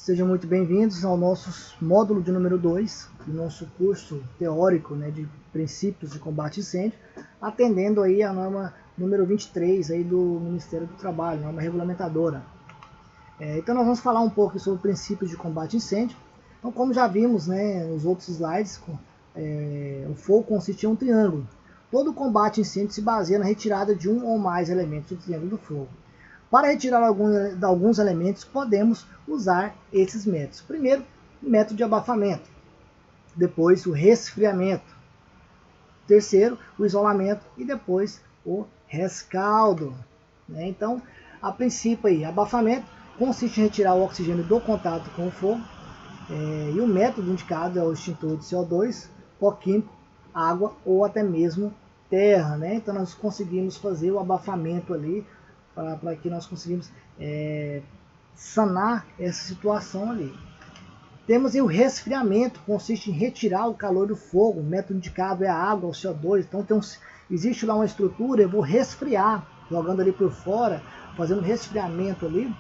Sejam muito bem-vindos ao nosso módulo de número 2 do nosso curso teórico, de princípios de combate a incêndio, atendendo aí a norma número 23 aí do Ministério do Trabalho, norma regulamentadora. Então nós vamos falar um pouco sobre princípios de combate a incêndio. Então, como já vimos nos outros slides, o fogo consiste em um triângulo. Todo combate a incêndio se baseia na retirada de um ou mais elementos do triângulo do fogo. Para retirar alguns elementos, podemos usar esses métodos. Primeiro, o método de abafamento. Depois, o resfriamento. Terceiro, o isolamento. E depois, o rescaldo. Então, a princípio, abafamento consiste em retirar o oxigênio do contato com o fogo. E o método indicado é o extintor de CO2, pó químico, água ou até mesmo terra. Então, nós conseguimos fazer o abafamento ali, para que nós conseguimos sanar essa situação ali. Temos aí o resfriamento, consiste em retirar o calor do fogo. O método indicado é a água, o CO2. Então existe lá uma estrutura, eu vou resfriar, jogando ali por fora, fazendo resfriamento ali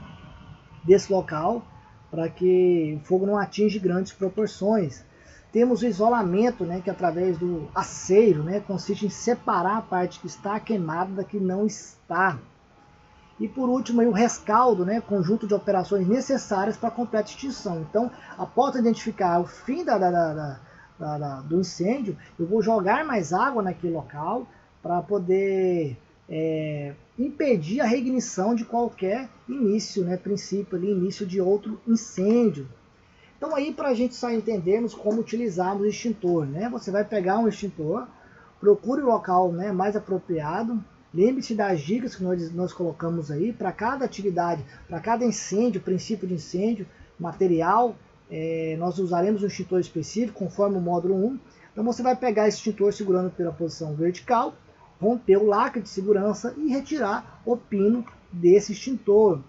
desse local, para que o fogo não atinja grandes proporções. Temos o isolamento, que através do aceiro, consiste em separar a parte que está queimada da que não está. E por último, aí, o rescaldo, conjunto de operações necessárias para a completa extinção. Então, após identificar o fim do incêndio, eu vou jogar mais água naquele local para poder impedir a reignição de qualquer início, princípio ali, início de outro incêndio. Então aí, para a gente só entendermos como utilizarmos o extintor, você vai pegar um extintor, procure o local mais apropriado. Lembre-se das dicas que nós colocamos aí para cada atividade, para cada incêndio, princípio de incêndio, material, nós usaremos um extintor específico conforme o módulo 1. Então você vai pegar esse extintor segurando pela posição vertical, romper o lacre de segurança e retirar o pino desse extintor.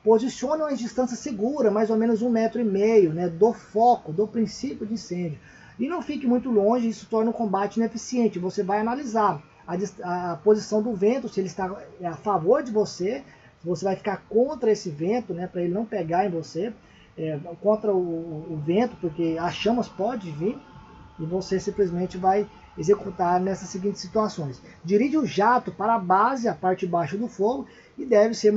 Posicione uma distância segura, mais ou menos 1,5 m, do foco, do princípio de incêndio. E não fique muito longe, isso torna o combate ineficiente. Você vai analisar a posição do vento, se ele está a favor de você, se você vai ficar contra esse vento, para ele não pegar em você, contra o vento, porque as chamas podem vir, e você simplesmente vai executar nessas seguintes situações. Dirige o jato para a base, a parte de baixo do fogo, e deve ser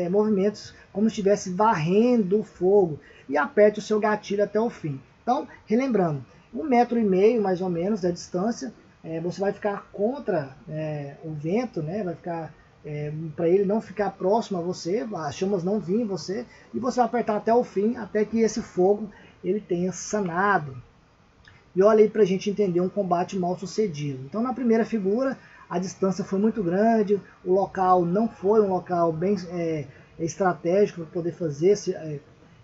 movimentos como se estivesse varrendo o fogo, e aperte o seu gatilho até o fim. Então, relembrando, 1,5 m mais ou menos da distância, você vai ficar contra o vento, vai ficar para ele não ficar próximo a você, as chamas não virem em você, e você vai apertar até o fim, até que esse fogo ele tenha sanado. E olha aí para a gente entender um combate mal sucedido. Então, na primeira figura, a distância foi muito grande, o local não foi um local bem estratégico para poder fazer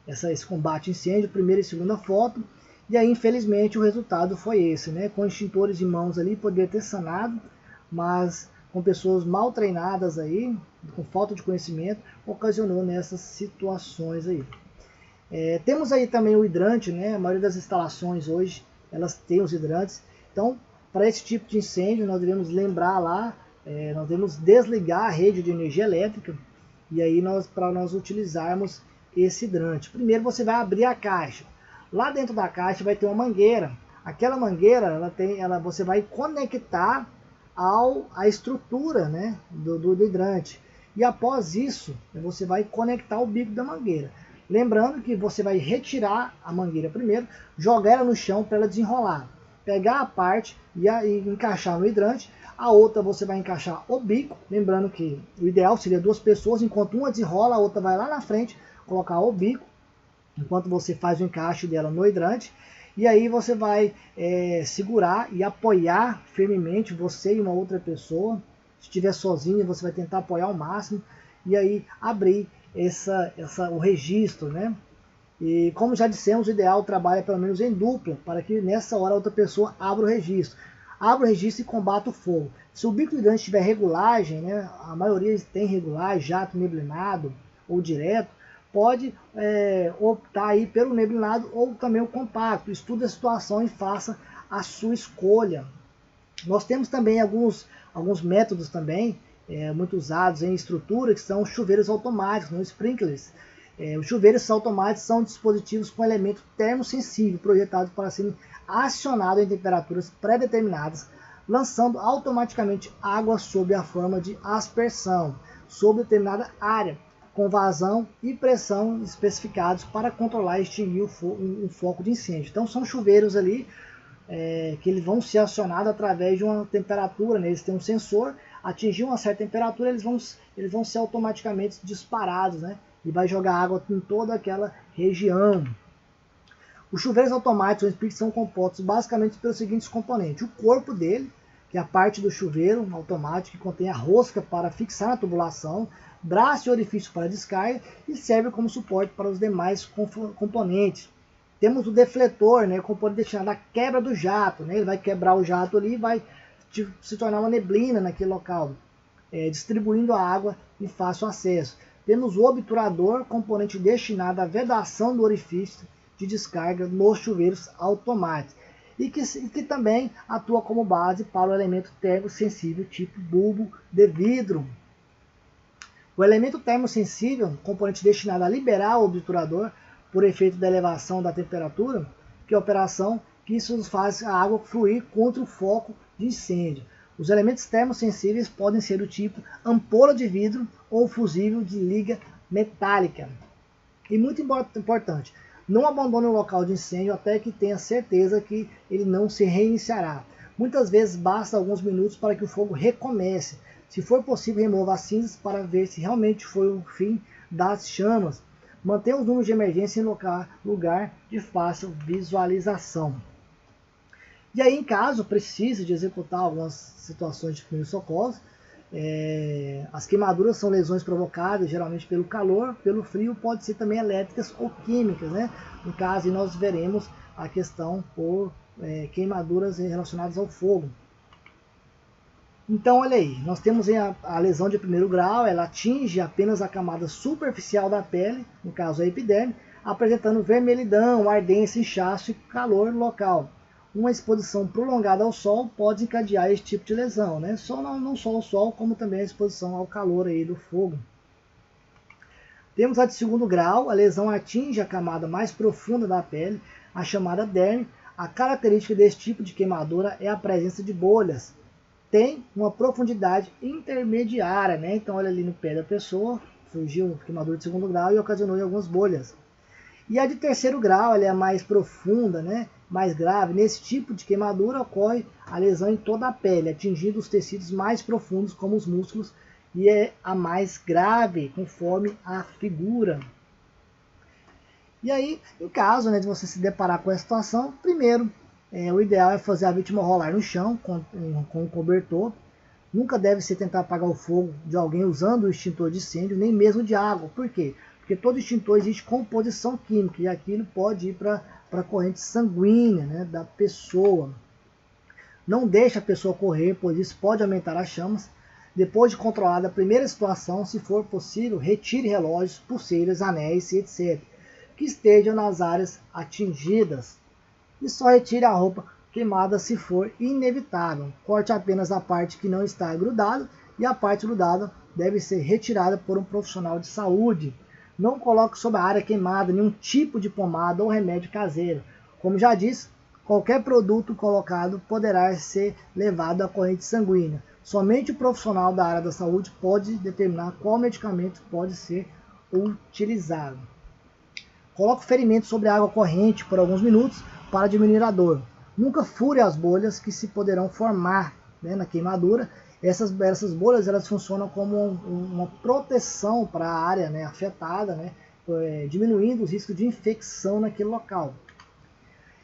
esse combate a incêndio, primeira e segunda foto. E aí, infelizmente, o resultado foi esse, com extintores em mãos ali, poderia ter sanado, mas com pessoas mal treinadas aí, com falta de conhecimento, ocasionou nessas situações aí. Temos aí também o hidrante, a maioria das instalações hoje, elas têm os hidrantes. Então, para esse tipo de incêndio, nós devemos lembrar lá, nós devemos desligar a rede de energia elétrica, e aí para nós utilizarmos esse hidrante. Primeiro você vai abrir a caixa. Lá dentro da caixa vai ter uma mangueira. Aquela mangueira, você vai conectar à estrutura do hidrante. E após isso, você vai conectar o bico da mangueira. Lembrando que você vai retirar a mangueira primeiro, jogar ela no chão para ela desenrolar. Pegar a parte e encaixar no hidrante. A outra você vai encaixar o bico. Lembrando que o ideal seria 2 pessoas, enquanto uma desenrola, a outra vai lá na frente colocar o bico, enquanto você faz o encaixe dela no hidrante. E aí você vai segurar e apoiar firmemente, você e uma outra pessoa. Se estiver sozinho, você vai tentar apoiar ao máximo. E aí abrir o registro. E como já dissemos, o ideal trabalha pelo menos em dupla, para que nessa hora a outra pessoa abra o registro. Abra o registro e combata o fogo. Se o bico do hidrante tiver regulagem, a maioria tem regulagem, jato neblinado ou direto, pode optar aí pelo neblinado ou também o compacto. Estude a situação e faça a sua escolha. Nós temos também alguns métodos também muito usados em estrutura, que são chuveiros automáticos, sprinklers. Os chuveiros automáticos são dispositivos com elemento termosensível projetados para serem acionados em temperaturas pré-determinadas, lançando automaticamente água sob a forma de aspersão sobre determinada área, com vazão e pressão especificados para controlar e extinguir um foco de incêndio. Então são chuveiros ali que eles vão ser acionados através de uma temperatura, né? Eles têm um sensor, atingir uma certa temperatura, eles vão ser automaticamente disparados, né? E vai jogar água em toda aquela região. Os chuveiros automáticos são compostos basicamente pelos seguintes componentes: o corpo dele, que é a parte do chuveiro automático que contém a rosca para fixar na tubulação, braço e orifício para descarga e serve como suporte para os demais componentes. Temos o defletor, né, o componente destinado à quebra do jato, né? Ele vai quebrar o jato ali e vai se tornar uma neblina naquele local, distribuindo a água em fácil acesso. Temos o obturador, componente destinado à vedação do orifício de descarga nos chuveiros automáticos e que também atua como base para o elemento termosensível tipo bulbo de vidro. O elemento termosensível, componente destinado a liberar o obturador por efeito da elevação da temperatura, que é a operação que isso faz a água fluir contra o foco de incêndio. Os elementos termosensíveis podem ser do tipo ampola de vidro ou fusível de liga metálica. E muito importante, não abandone o local de incêndio até que tenha certeza que ele não se reiniciará. Muitas vezes basta alguns minutos para que o fogo recomece. Se for possível, remova as cinzas para ver se realmente foi o fim das chamas. Mantenha os números de emergência em lugar de fácil visualização. E aí, em caso precise de executar algumas situações de primeiros socorros, as queimaduras são lesões provocadas geralmente pelo calor, pelo frio, pode ser também elétricas ou químicas, né? No caso, nós veremos a questão por queimaduras relacionadas ao fogo. Então, olha aí, nós temos a lesão de primeiro grau, ela atinge apenas a camada superficial da pele, no caso a epiderme, apresentando vermelhidão, ardência, inchaço e calor local. Uma exposição prolongada ao sol pode encadear esse tipo de lesão, né? Não só ao sol, como também a exposição ao calor aí do fogo. Temos a de segundo grau, a lesão atinge a camada mais profunda da pele, a chamada derme. A característica desse tipo de queimadura é a presença de bolhas. Tem uma profundidade intermediária, né? Então olha ali no pé da pessoa, surgiu queimadura de segundo grau e ocasionou algumas bolhas. E a de terceiro grau, ela é mais profunda, né? Mais grave. Nesse tipo de queimadura ocorre a lesão em toda a pele, atingindo os tecidos mais profundos, como os músculos, e é a mais grave, conforme a figura. E aí, em caso, né, de você se deparar com essa situação, primeiro, o ideal é fazer a vítima rolar no chão com um cobertor. Nunca deve se tentar apagar o fogo de alguém usando o extintor de incêndio, nem mesmo de água. Por quê? Porque todo extintor existe composição química e aquilo pode ir para a corrente sanguínea, né, da pessoa. Não deixe a pessoa correr, pois isso pode aumentar as chamas. Depois de controlada a primeira situação, se for possível, retire relógios, pulseiras, anéis e etc. que estejam nas áreas atingidas. E só retire a roupa queimada se for inevitável. Corte apenas a parte que não está grudada e a parte grudada deve ser retirada por um profissional de saúde. Não coloque sobre a área queimada nenhum tipo de pomada ou remédio caseiro. Como já disse, qualquer produto colocado poderá ser levado à corrente sanguínea. Somente o profissional da área da saúde pode determinar qual medicamento pode ser utilizado. Coloque o ferimento sobre a água corrente por alguns minutos para diminuir a dor. Nunca fure as bolhas que se poderão formar, né, na queimadura. Essas bolhas elas funcionam como uma proteção para a área, né, afetada, né, diminuindo os riscos de infecção naquele local.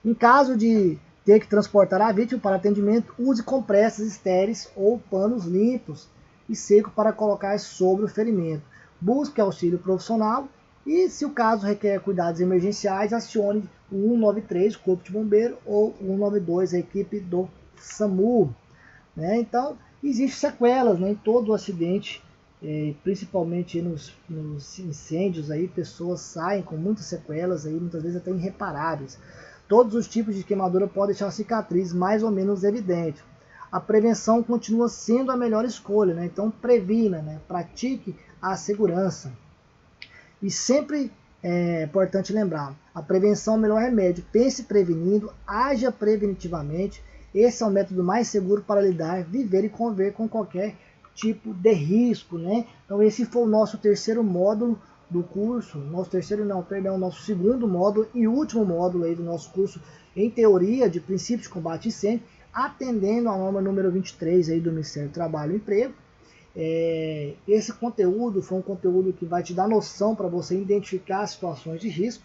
Em caso de ter que transportar a vítima para atendimento, use compressas estéreis ou panos limpos e secos para colocar sobre o ferimento. Busque auxílio profissional e, se o caso requer cuidados emergenciais, acione o 193, o Corpo de Bombeiro, ou o 192, a equipe do SAMU. Né? Então, existem sequelas, né, em todo o acidente, principalmente nos incêndios, aí, pessoas saem com muitas sequelas, aí, muitas vezes até irreparáveis. Todos os tipos de queimadura podem deixar cicatriz mais ou menos evidente. A prevenção continua sendo a melhor escolha, né? Então previna, né? Pratique a segurança. E sempre é importante lembrar, a prevenção é o melhor remédio. Pense prevenindo, haja preventivamente. Esse é o método mais seguro para lidar, viver e conviver com qualquer tipo de risco, né? Então esse foi o nosso terceiro módulo do curso, nosso segundo módulo e último módulo aí do nosso curso em teoria de princípios de combate a incêndio, atendendo a norma número 23 aí do Ministério do Trabalho e Emprego. Esse conteúdo foi um conteúdo que vai te dar noção para você identificar situações de risco,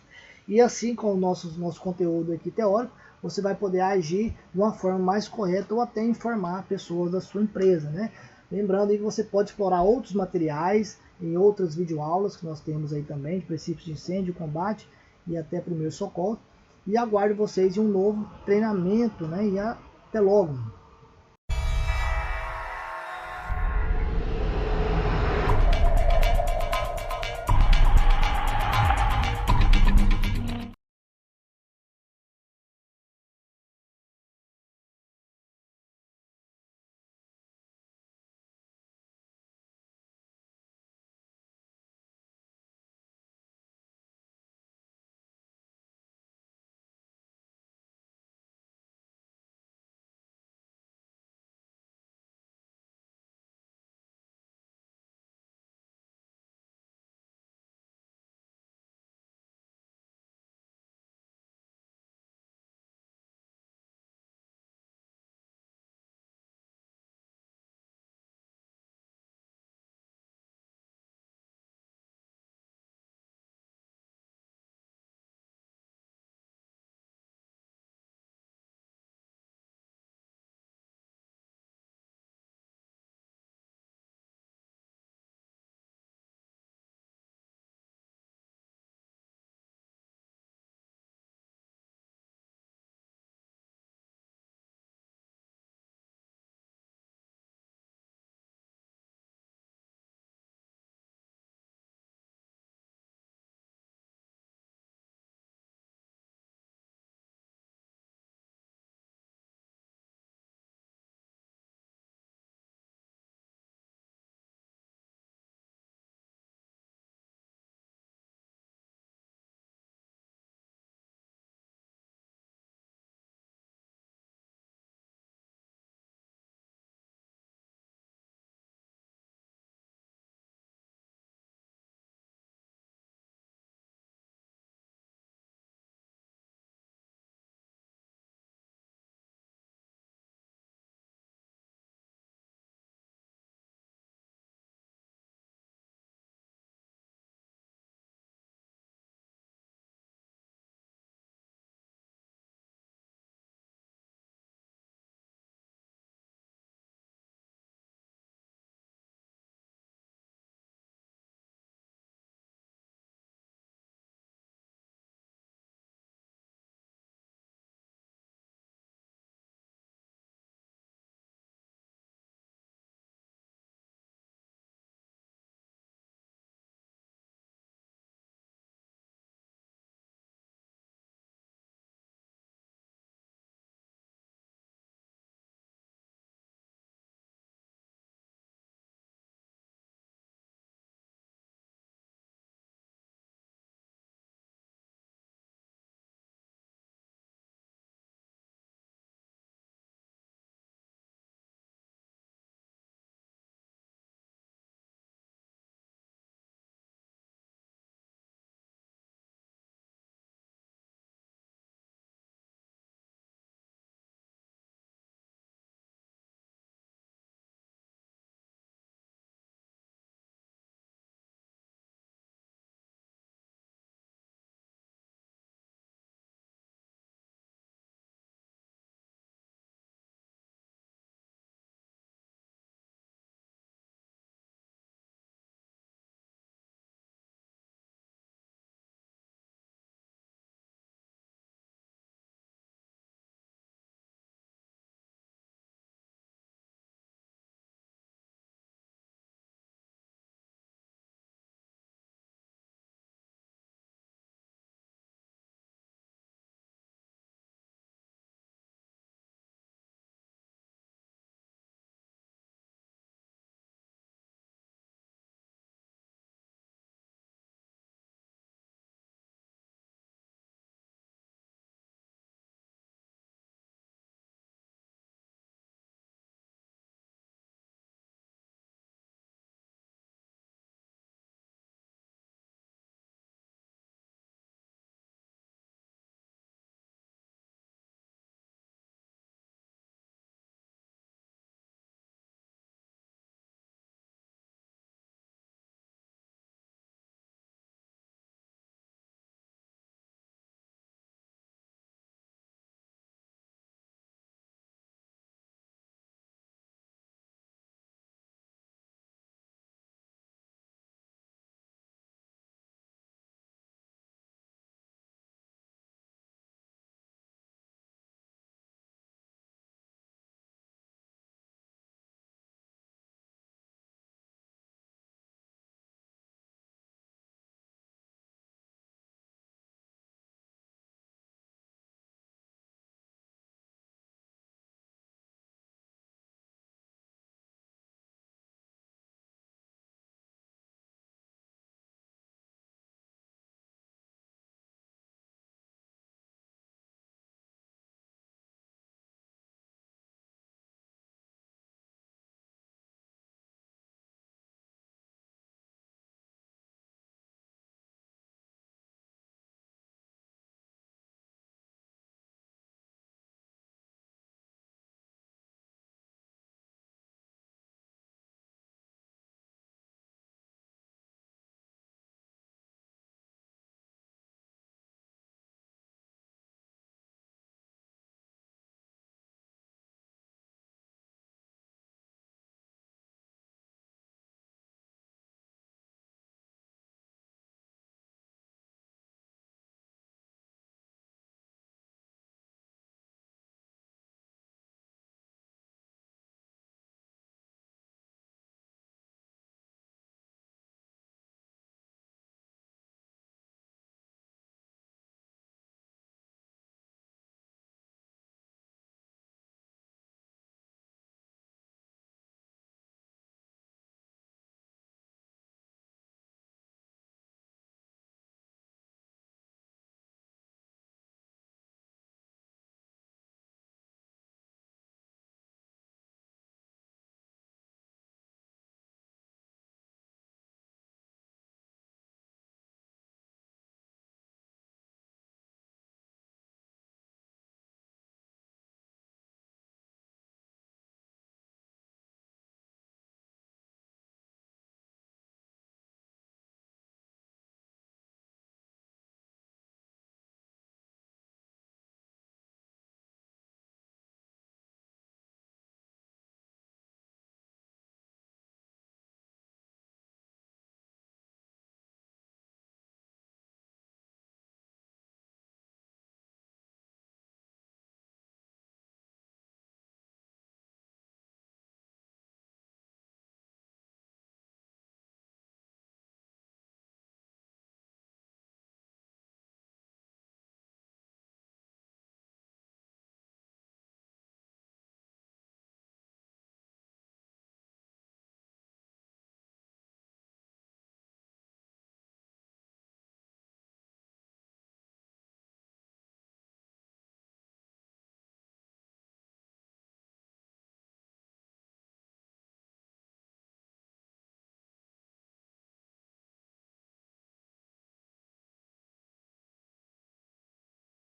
e assim como o nosso conteúdo aqui teórico, você vai poder agir de uma forma mais correta ou até informar pessoas da sua empresa, né? Lembrando aí que você pode explorar outros materiais em outras videoaulas que nós temos aí também, de princípios de incêndio, combate e até primeiro socorro. E aguardo vocês em um novo treinamento, né? E até logo!